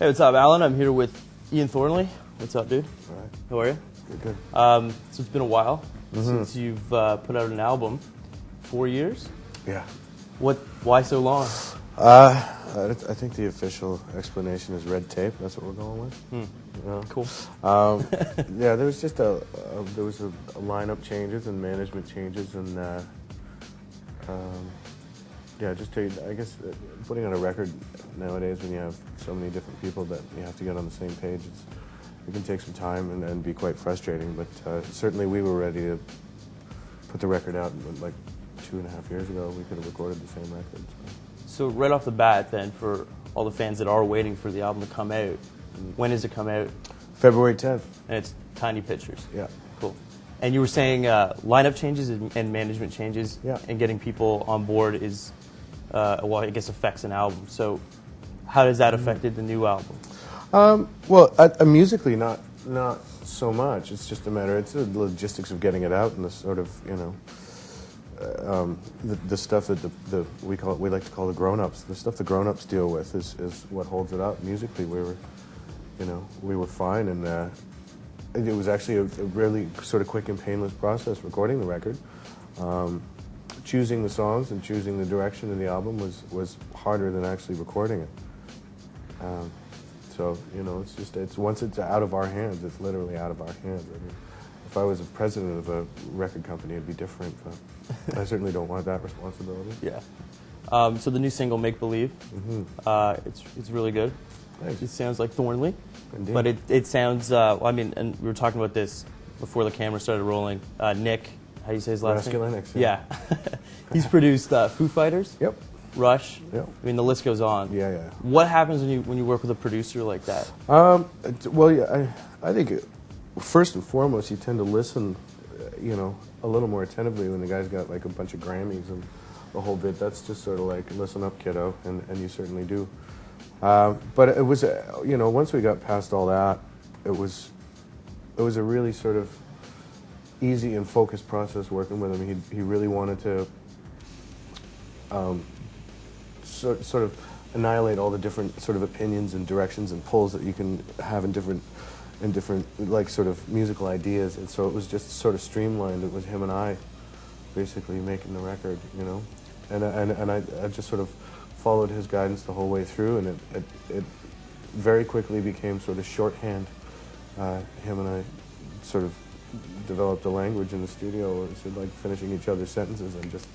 Hey, what's up, Alan? I'm here with Ian Thornley. What's up, dude? All right. How are you? Good. So it's been a while since you've put out an album. 4 years? Yeah. Why so long? I think the official explanation is red tape. That's what we're going with. You know? Cool. Yeah, there was just a lineup changes and management changes, and yeah, just I guess putting on a record nowadays when you have so many different people that you have to get on the same page, it can take some time and be quite frustrating. But certainly we were ready to put the record out like 2.5 years ago. We could have recorded the same record. So right off the bat, then, for all the fans that are waiting for the album to come out, when does it come out? February 10th. And it's Tiny Pictures. Yeah. Cool. And you were saying lineup changes and management changes, yeah, and getting people on board is, well, I guess affects an album. So how has that affected the new album? Well, musically, not so much. It's just a matter. It's the logistics of getting it out and the sort of, you know, the stuff that we like to call the grown-ups. The stuff the grown-ups deal with is what holds it up. Musically, we were fine, and it was actually a really sort of quick and painless process recording the record. Choosing the songs and choosing the direction of the album was harder than actually recording it. So, you know, it's once it's out of our hands, it's literally out of our hands. I mean, if I was a president of a record company, it'd be different, but I certainly don't want that responsibility. Yeah. So the new single, Make Believe, it's really good. Thanks. It sounds like Thornley. Indeed. But it sounds, well, I mean, and we were talking about this before the camera started rolling. Nick, how do you say his last name? Masculinix. Yeah. He's produced Foo Fighters. Yep. Rush. Yep. I mean, the list goes on. Yeah. What happens when you work with a producer like that? Well, yeah, I think first and foremost, you tend to listen, you know, a little more attentively when the guy's got like a bunch of Grammys and the whole bit. That's just sort of like, listen up, kiddo, and you certainly do. But it was, you know, once we got past all that, it was a really sort of easy and focused process working with him. He really wanted to sort of annihilate all the different sort of opinions and directions and pulls that you can have in different like sort of musical ideas, and so it was just sort of streamlined. It was him and I basically making the record, you know, and I just sort of followed his guidance the whole way through, and it very quickly became sort of shorthand. Him and I sort of developed a language in the studio, sort of like finishing each other's sentences and just,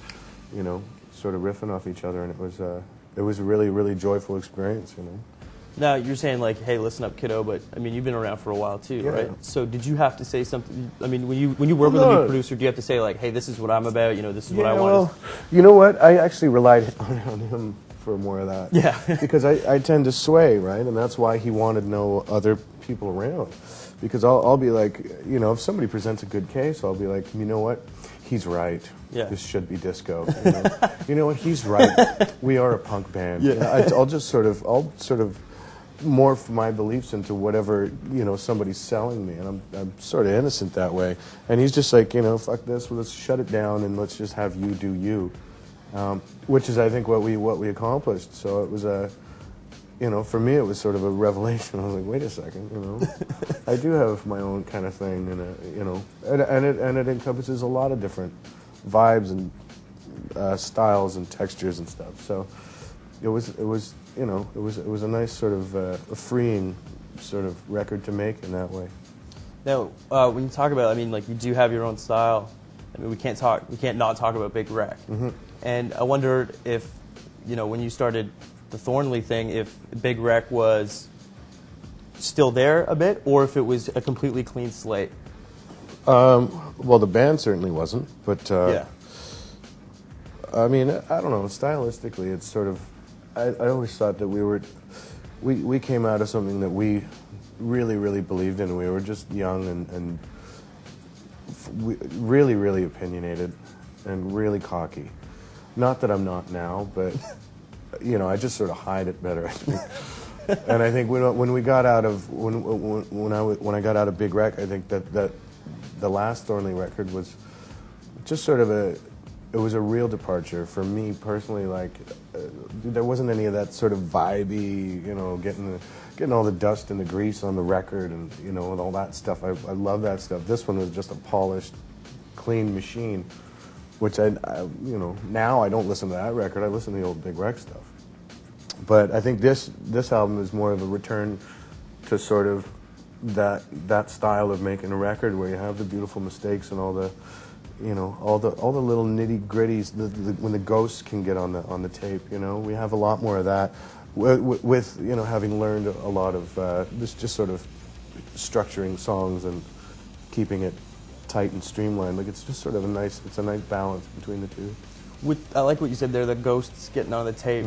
you know, sort of riffing off each other, and it was a really, really joyful experience, you know. Now, you're saying, like, hey, listen up, kiddo, but, I mean, you've been around for a while, too, yeah, right? So did you have to say something? I mean, when you work with a new producer, do you have to say, like, hey, this is what I'm about, you know, this is what I want? Well, you know what? I actually relied on him for more of that. Yeah. Because I tend to sway, right? And that's why he wanted no other people around. Because I'll be like, you know, if somebody presents a good case, I'll be like, you know what? He's right. Yeah. This should be disco. You know? You know what? He's right. We are a punk band. Yeah. You know, I'll sort of morph my beliefs into whatever, you know, somebody's selling me, and I'm sort of innocent that way. And he's just like, you know, fuck this. Well, let's shut it down and let's just have you do you, which is, I think, what we accomplished. So it was you know, for me it was sort of a revelation. I was like, wait a second, you know, I do have my own kind of thing, and you know, and it encompasses a lot of different vibes and styles and textures and stuff. So it was you know, it was a nice sort of a freeing sort of record to make in that way. Now, when you talk about, I mean, like, you do have your own style. I mean, we can't not talk about Big Wreck. And I wondered if, you know, when you started the Thornley thing, if Big Wreck was still there a bit, or if it was a completely clean slate. Well, the band certainly wasn't, but yeah. I mean, I don't know. Stylistically, it's sort of. I always thought that we came out of something that we really, really believed in. We were just young and really, really opinionated and really cocky. Not that I'm not now, but you know, I just sort of hide it better, I think. And I think when we got out of when I got out of Big Wreck, I think that the last Thornley record was just sort of it was a real departure for me personally. Like, there wasn't any of that sort of vibey, you know, getting all the dust and the grease on the record, and you know, and all that stuff. I love that stuff. This one was just a polished, clean machine, which I you know, now I don't listen to that record. I listen to the old Big Wreck stuff. But I think this album is more of a return to sort of that style of making a record, where you have the beautiful mistakes and all the, you know, all the little nitty gritties. When the ghosts can get on the tape, you know, we have a lot more of that. With you know, having learned a lot of this, just sort of structuring songs and keeping it tight and streamlined. Like, it's just sort of a nice balance between the two. I like what you said there, the ghosts getting on the tape.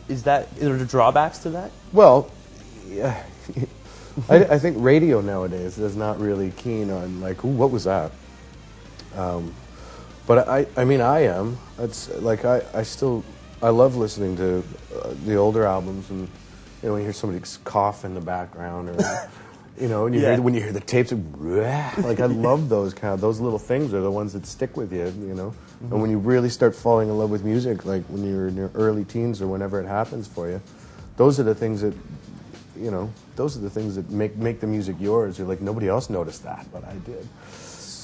Is there drawbacks to that? Well, yeah. I think radio nowadays is not really keen on, like, ooh, what was that? But I mean, I am. It's like, I love listening to the older albums, and you know, when you hear somebody cough in the background, or you know, and when you hear the tapes, like, I love those little things are the ones that stick with you, you know. And when you really start falling in love with music, like when you're in your early teens or whenever it happens for you, those are the things that, you know, make the music yours. You're like, nobody else noticed that, but I did.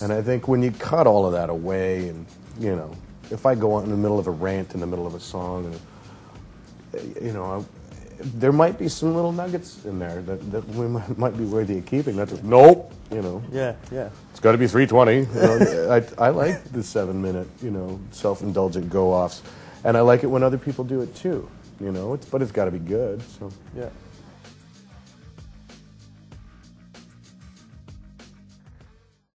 And I think when you cut all of that away, and you know, if I go on in the middle of a rant in the middle of a song, and you know, there might be some little nuggets in there that might be worthy of keeping. That's just, nope, you know. Yeah. It's got to be 320. You know, I like the 7-minute, you know, self-indulgent go-offs, and I like it when other people do it too. You know, but it's got to be good. So yeah.